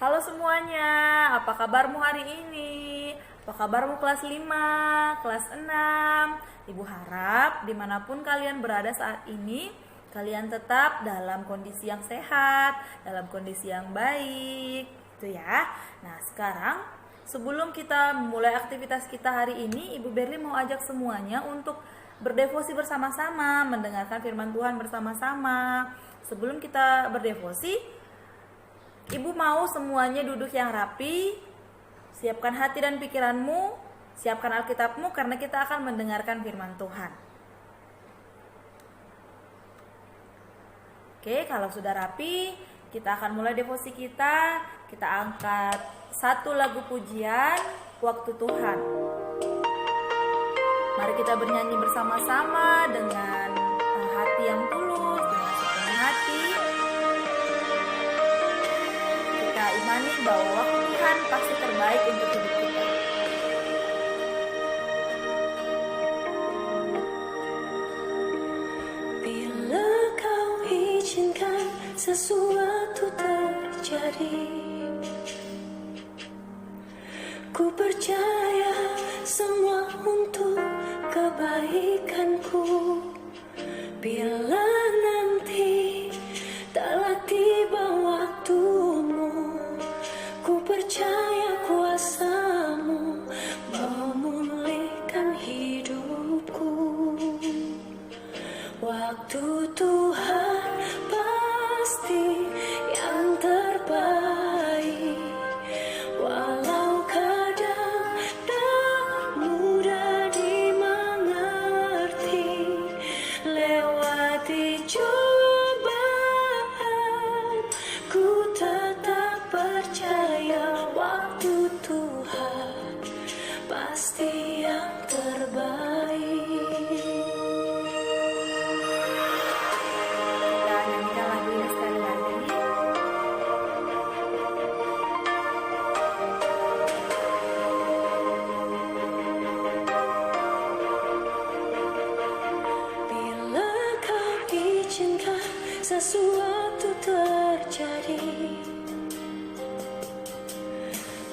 Halo semuanya, apa kabarmu hari ini? Apa kabarmu kelas 5, kelas 6? Ibu harap dimanapun kalian berada saat ini, kalian tetap dalam kondisi yang sehat, dalam kondisi yang baik, gitu ya. Nah sekarang sebelum kita mulai aktivitas kita hari ini, Ibu Berli mau ajak semuanya untuk berdevosi bersama-sama, mendengarkan firman Tuhan bersama-sama. Sebelum kita berdevosi, Ibu mau semuanya duduk yang rapi, siapkan hati dan pikiranmu, siapkan Alkitabmu karena kita akan mendengarkan firman Tuhan. Oke, kalau sudah rapi, kita akan mulai devosi kita. Kita angkat satu lagu pujian, Waktu Tuhan. Mari kita bernyanyi bersama-sama dengan hati yang tulus, dengan sepenuh hati. Kita imani bahwa waktu Tuhan pasti terbaik untuk hidup kita. Bila kau izinkan sesuatu terjadi, ku percaya semua untuk kebaikanku. Bila nanti telah tiba waktumu, ku percaya kuasamu memulihkan hidupku. Waktu Tuhan pasti yang terbaik, walau kadang tak mudah dimengerti. Lewati cobaan, ku tetap percaya waktu Tuhan pasti yang terbaik. Kita nyanyikan lagu ini sekali lagi. Bila kau izinkan sesuatu terjadi,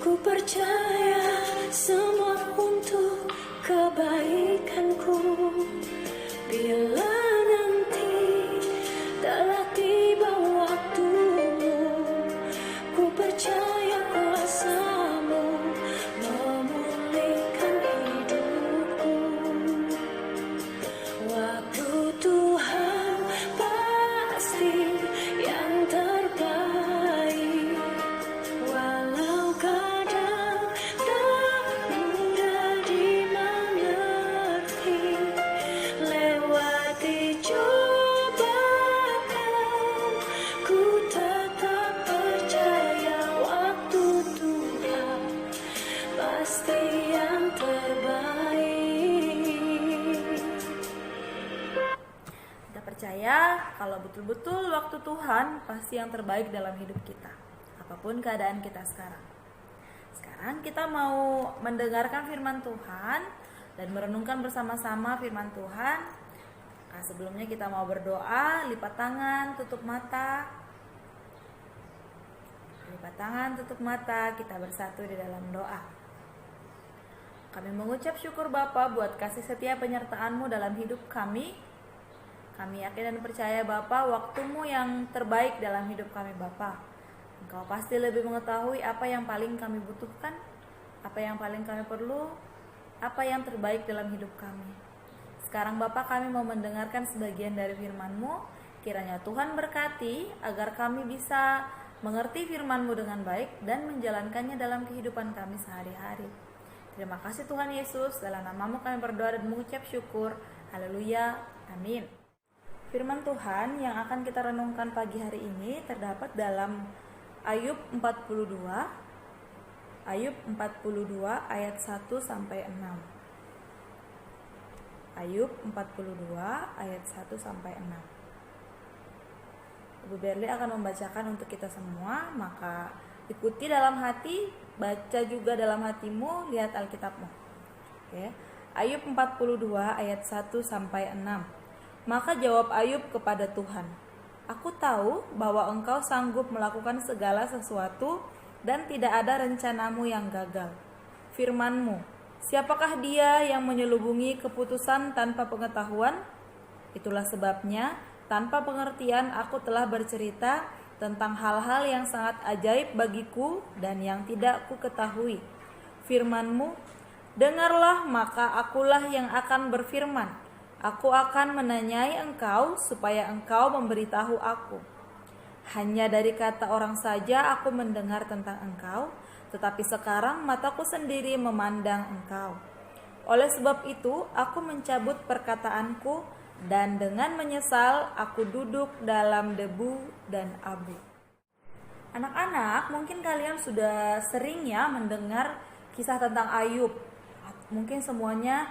ku percaya semua untuk kebaikanku. Bila nanti telah tiba waktumu, ku percaya kuasamu memulihkan hidupku. Waktu Tuhan pasti yang terbaik, walau kadang tak mudah dimengerti. Lewati cobaan, ku tetap percaya waktu Tuhan pasti yang terbaik. Kita percaya kalau betul-betul waktu Tuhan pasti yang terbaik dalam hidup kita, apapun keadaan kita sekarang. Sekarang kita mau mendengarkan firman Tuhan dan merenungkan bersama-sama firman Tuhan. Nah, sebelumnya kita mau berdoa, lipat tangan, tutup mata. Lipat tangan, tutup mata, kita bersatu di dalam doa. Kami mengucap syukur Bapa buat kasih setia penyertaan-Mu dalam hidup kami. Kami yakin dan percaya Bapa, waktu-Mu yang terbaik dalam hidup kami Bapa. Engkau pasti lebih mengetahui apa yang paling kami butuhkan, apa yang paling kami perlu, apa yang terbaik dalam hidup kami. Sekarang Bapa, kami mau mendengarkan sebagian dari firman-Mu. Kiranya Tuhan berkati agar kami bisa mengerti firman-Mu dengan baik dan menjalankannya dalam kehidupan kami sehari-hari. Terima kasih Tuhan Yesus, dalam nama-Mu kami berdoa dan mengucap syukur. Haleluya, amin. Firman Tuhan yang akan kita renungkan pagi hari ini terdapat dalam Ayub 42 ayat 1 sampai 6. Ayub 42 ayat 1 sampai 6. Ibu Berli akan membacakan untuk kita semua, maka ikuti dalam hati, baca juga dalam hatimu, lihat Alkitabmu. Oke. Ayub 42 ayat 1 sampai 6. Maka jawab Ayub kepada Tuhan, "Aku tahu bahwa Engkau sanggup melakukan segala sesuatu dan tidak ada rencanamu yang gagal. Firman-Mu, siapakah dia yang menyelubungi keputusan tanpa pengetahuan? Itulah sebabnya, tanpa pengertian aku telah bercerita tentang hal-hal yang sangat ajaib bagiku dan yang tidak ku ketahui. Firman-Mu, dengarlah maka akulah yang akan berfirman. Aku akan menanyai engkau supaya engkau memberitahu aku. Hanya dari kata orang saja aku mendengar tentang engkau, tetapi sekarang mataku sendiri memandang engkau. Oleh sebab itu aku mencabut perkataanku, dan dengan menyesal aku duduk dalam debu dan abu. Anak-anak, mungkin kalian sudah sering ya mendengar kisah tentang Ayub. Mungkin semuanya,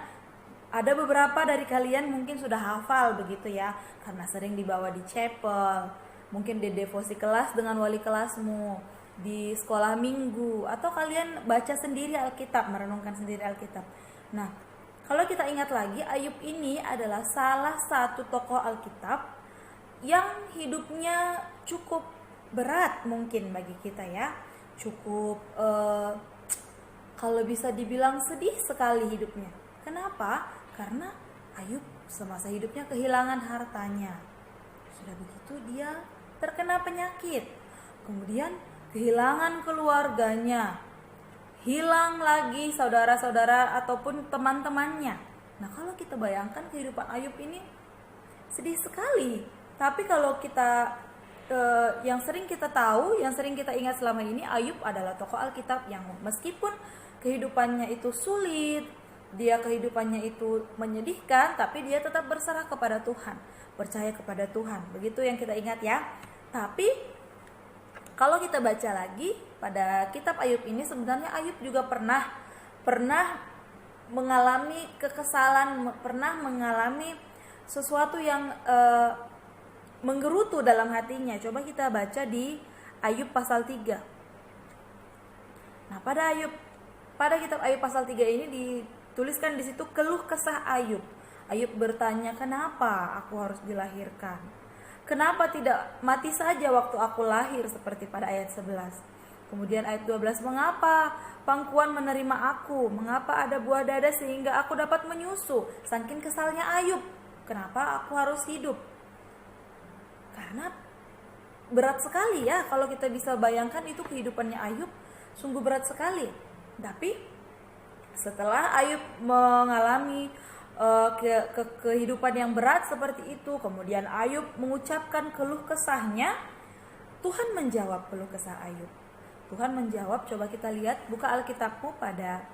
ada beberapa dari kalian mungkin sudah hafal begitu ya, karena sering dibawa di chapel, mungkin di devosi kelas dengan wali kelasmu, di sekolah minggu, atau kalian baca sendiri Alkitab, merenungkan sendiri Alkitab. Nah, kalau kita ingat lagi, Ayub ini adalah salah satu tokoh Alkitab yang hidupnya cukup berat mungkin bagi kita ya. Cukup kalau bisa dibilang sedih sekali hidupnya. Kenapa? Karena Ayub semasa hidupnya kehilangan hartanya. Sudah begitu dia terkena penyakit. Kemudian kehilangan keluarganya. Hilang lagi saudara-saudara ataupun teman-temannya. Nah, kalau kita bayangkan kehidupan Ayub ini sedih sekali. Tapi kalau kita yang sering kita tahu, yang sering kita ingat selama ini, Ayub adalah tokoh Alkitab yang meskipun kehidupannya itu sulit, dia kehidupannya itu menyedihkan, tapi dia tetap berserah kepada Tuhan, percaya kepada Tuhan. Begitu yang kita ingat ya. Tapi kalau kita baca lagi pada kitab Ayub ini, sebenarnya Ayub juga pernah mengalami kekesalan, pernah mengalami sesuatu yang menggerutu dalam hatinya. Coba kita baca di Ayub pasal 3. Nah, pada kitab Ayub pasal 3 ini dituliskan di situ keluh kesah Ayub. Ayub bertanya, "Kenapa aku harus dilahirkan? Kenapa tidak mati saja waktu aku lahir?" seperti pada ayat 11. Kemudian ayat 12, "Mengapa pangkuan menerima aku? Mengapa ada buah dada sehingga aku dapat menyusu?" Saking kesalnya Ayub, kenapa aku harus hidup? Karena berat sekali ya, kalau kita bisa bayangkan itu kehidupannya Ayub, sungguh berat sekali. Tapi setelah Ayub mengalami kehidupan yang berat seperti itu, kemudian Ayub mengucapkan keluh kesahnya, Tuhan menjawab keluh kesah Ayub. Tuhan menjawab, coba kita lihat, buka Alkitabmu pada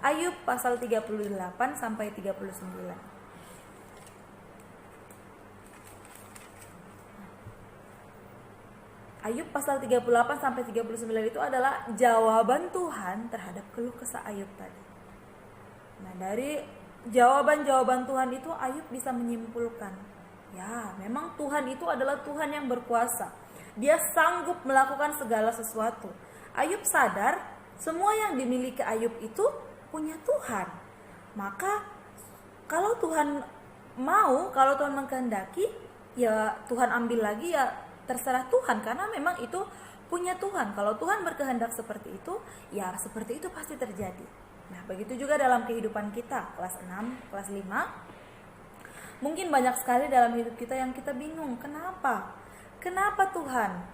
Ayub pasal 38 sampai 39. Ayub pasal 38 sampai 39 itu adalah jawaban Tuhan terhadap keluh kesah Ayub tadi. Nah, dari jawaban-jawaban Tuhan itu Ayub bisa menyimpulkan, ya, memang Tuhan itu adalah Tuhan yang berkuasa. Dia sanggup melakukan segala sesuatu. Ayub sadar semua yang dimiliki Ayub itu punya Tuhan. Maka kalau Tuhan mau, kalau Tuhan mengkehendaki, ya Tuhan ambil lagi, ya terserah Tuhan, karena memang itu punya Tuhan. Kalau Tuhan berkehendak seperti itu, ya seperti itu pasti terjadi. Nah, begitu juga dalam kehidupan kita, kelas 6, kelas 5. Mungkin banyak sekali dalam hidup kita yang kita bingung, kenapa? Kenapa Tuhan?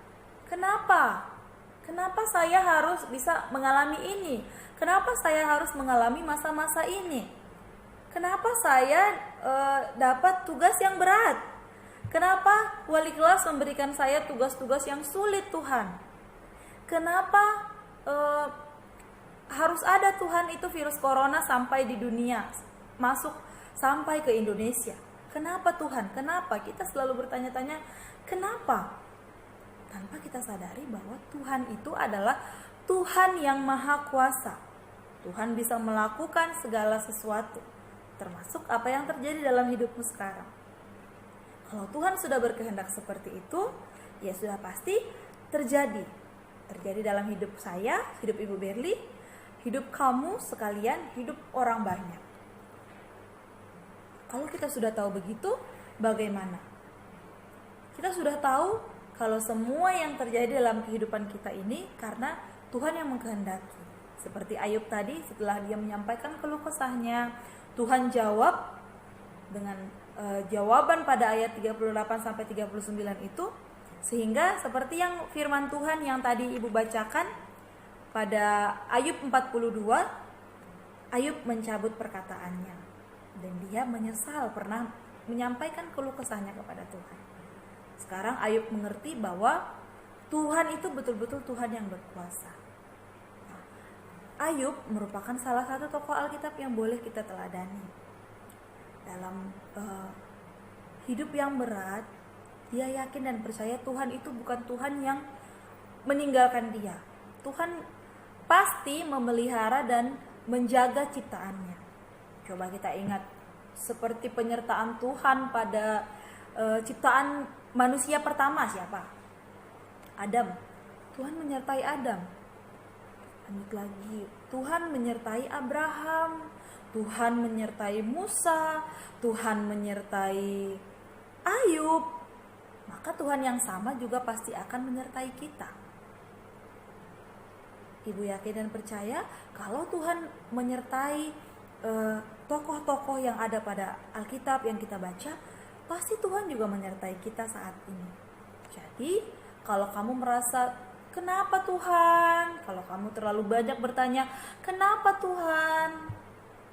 Kenapa? Kenapa saya harus bisa mengalami ini? Kenapa saya harus mengalami masa-masa ini? Kenapa saya dapat tugas yang berat? Kenapa wali kelas memberikan saya tugas-tugas yang sulit, Tuhan? Kenapa harus ada Tuhan itu virus corona sampai di dunia, masuk sampai ke Indonesia? Kenapa Tuhan? Kenapa? Kita selalu bertanya-tanya, kenapa? Tanpa kita sadari bahwa Tuhan itu adalah Tuhan yang maha kuasa. Tuhan bisa melakukan segala sesuatu, termasuk apa yang terjadi dalam hidupmu sekarang. Kalau Tuhan sudah berkehendak seperti itu, ya sudah pasti terjadi. Terjadi dalam hidup saya, hidup Ibu Berli, hidup kamu sekalian, hidup orang banyak. Kalau kita sudah tahu begitu, bagaimana? Kita sudah tahu kalau semua yang terjadi dalam kehidupan kita ini karena Tuhan yang mengkehendaki. Seperti Ayub tadi, setelah dia menyampaikan keluh kesahnya, Tuhan jawab dengan jawaban pada ayat 38-39 itu, sehingga seperti yang firman Tuhan yang tadi Ibu bacakan pada Ayub 42, Ayub mencabut perkataannya dan dia menyesal pernah menyampaikan keluh kesahnya kepada Tuhan. Sekarang Ayub mengerti bahwa Tuhan itu betul-betul Tuhan yang berkuasa. Nah, Ayub merupakan salah satu tokoh Alkitab yang boleh kita teladani. Dalam hidup yang berat, dia yakin dan percaya Tuhan itu bukan Tuhan yang meninggalkan dia. Tuhan pasti memelihara dan menjaga ciptaannya. Coba kita ingat seperti penyertaan Tuhan pada ciptaan manusia pertama siapa? Adam. Tuhan menyertai Adam. Lanjut lagi, Tuhan menyertai Abraham, Tuhan menyertai Musa, Tuhan menyertai Ayub. Maka Tuhan yang sama juga pasti akan menyertai kita. Ibu yakin dan percaya kalau Tuhan menyertai tokoh-tokoh yang ada pada Alkitab yang kita baca, pasti Tuhan juga menyertai kita saat ini. Jadi kalau kamu merasa kenapa Tuhan, kalau kamu terlalu banyak bertanya kenapa Tuhan,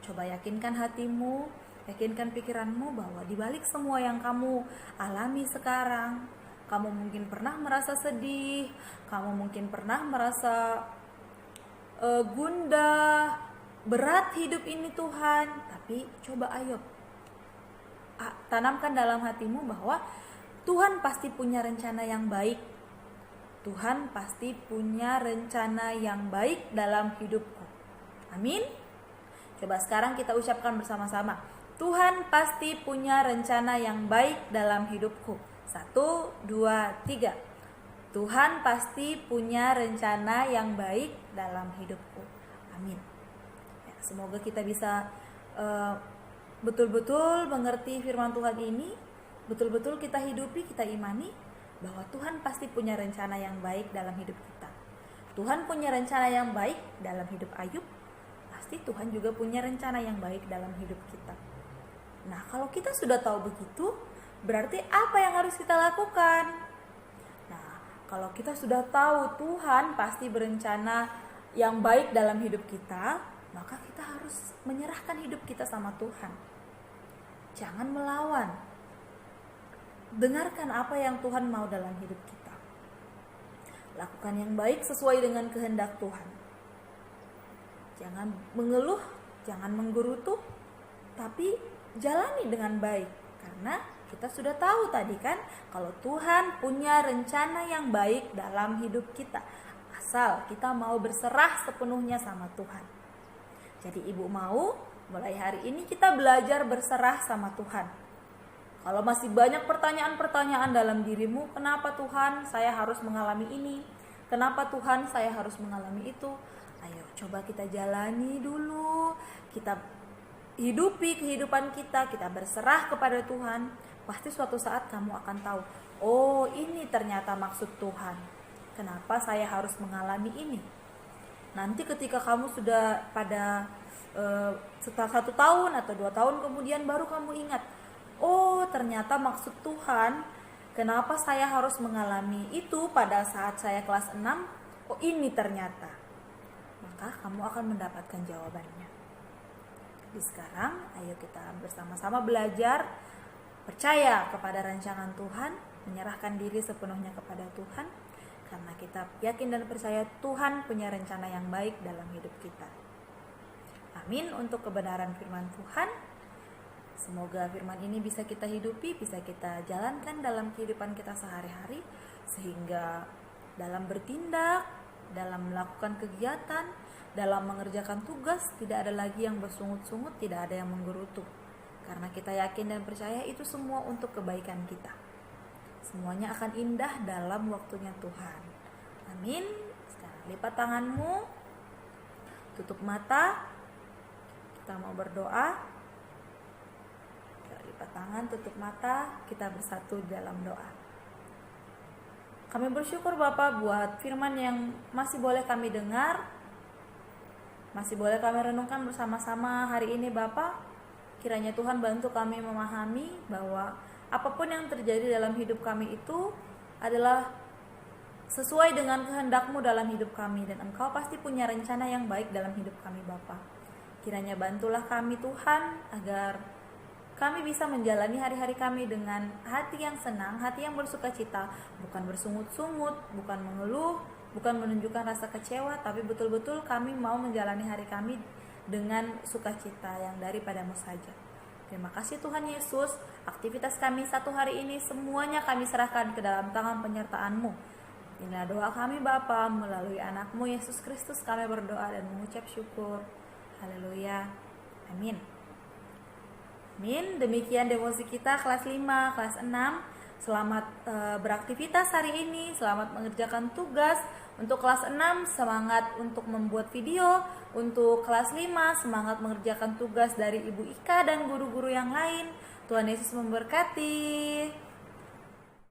coba yakinkan hatimu, yakinkan pikiranmu bahwa di balik semua yang kamu alami sekarang, kamu mungkin pernah merasa sedih, kamu mungkin pernah merasa gundah, berat hidup ini Tuhan. Tapi coba ayo tanamkan dalam hatimu bahwa Tuhan pasti punya rencana yang baik. Tuhan pasti punya rencana yang baik dalam hidupku. Amin. Coba sekarang kita ucapkan bersama-sama. Tuhan pasti punya rencana yang baik dalam hidupku. 1, 2, 3. Tuhan pasti punya rencana yang baik dalam hidupku. Amin. Ya, semoga kita bisa betul-betul mengerti firman Tuhan ini, betul-betul kita hidupi, kita imani bahwa Tuhan pasti punya rencana yang baik dalam hidup kita. Tuhan punya rencana yang baik dalam hidup Ayub, pasti Tuhan juga punya rencana yang baik dalam hidup kita. Nah, kalau kita sudah tahu begitu, berarti apa yang harus kita lakukan? Kalau kita sudah tahu Tuhan pasti berencana yang baik dalam hidup kita, maka kita harus menyerahkan hidup kita sama Tuhan. Jangan melawan. Dengarkan apa yang Tuhan mau dalam hidup kita. Lakukan yang baik sesuai dengan kehendak Tuhan. Jangan mengeluh, jangan menggerutu, tapi jalani dengan baik. Karena kita sudah tahu tadi kan, kalau Tuhan punya rencana yang baik dalam hidup kita, asal kita mau berserah sepenuhnya sama Tuhan. Jadi ibu mau mulai hari ini kita belajar berserah sama Tuhan. Kalau masih banyak pertanyaan-pertanyaan dalam dirimu, kenapa Tuhan saya harus mengalami ini? Kenapa Tuhan saya harus mengalami itu? Ayo coba kita jalani dulu, kita hidupi kehidupan kita berserah kepada Tuhan. Pasti suatu saat kamu akan tahu, oh ini ternyata maksud Tuhan. Kenapa saya harus mengalami ini? Nanti ketika kamu sudah pada setelah 1 tahun atau 2 tahun kemudian baru kamu ingat, oh ternyata maksud Tuhan, kenapa saya harus mengalami itu pada saat saya kelas 6? Oh ini ternyata. Maka kamu akan mendapatkan jawabannya. Jadi sekarang ayo kita bersama-sama belajar percaya kepada rancangan Tuhan, menyerahkan diri sepenuhnya kepada Tuhan, karena kita yakin dan percaya Tuhan punya rencana yang baik dalam hidup kita. Amin untuk kebenaran firman Tuhan. Semoga firman ini bisa kita hidupi, bisa kita jalankan dalam kehidupan kita sehari-hari, sehingga dalam bertindak, dalam melakukan kegiatan, dalam mengerjakan tugas, tidak ada lagi yang bersungut-sungut, tidak ada yang menggerutu. Karena kita yakin dan percaya itu semua untuk kebaikan kita. Semuanya akan indah dalam waktunya Tuhan. Amin. Sekarang lipat tanganmu, tutup mata, kita mau berdoa. Lipat tangan, tutup mata, kita bersatu dalam doa. Kami bersyukur Bapa buat firman yang masih boleh kami dengar, masih boleh kami renungkan bersama-sama hari ini Bapa. Kiranya Tuhan bantu kami memahami bahwa apapun yang terjadi dalam hidup kami itu adalah sesuai dengan kehendak-Mu dalam hidup kami, dan Engkau pasti punya rencana yang baik dalam hidup kami Bapa. Kiranya bantulah kami Tuhan agar kami bisa menjalani hari-hari kami dengan hati yang senang, hati yang bersukacita, bukan bersungut-sungut, bukan mengeluh, bukan menunjukkan rasa kecewa, tapi betul-betul kami mau menjalani hari kami dengan sukacita yang daripada-Mu saja. Terima kasih Tuhan Yesus, aktivitas kami satu hari ini semuanya kami serahkan ke dalam tangan penyertaan-Mu. Inilah doa kami Bapa, melalui anak-Mu Yesus Kristus kami berdoa dan mengucap syukur. Haleluya. Amin. Amin. Demikian devosi kita kelas 5, kelas 6. Selamat beraktivitas hari ini, selamat mengerjakan tugas. Untuk kelas 6 semangat untuk membuat video. Untuk kelas 5 semangat mengerjakan tugas dari Ibu Ika dan guru-guru yang lain. Tuhan Yesus memberkati.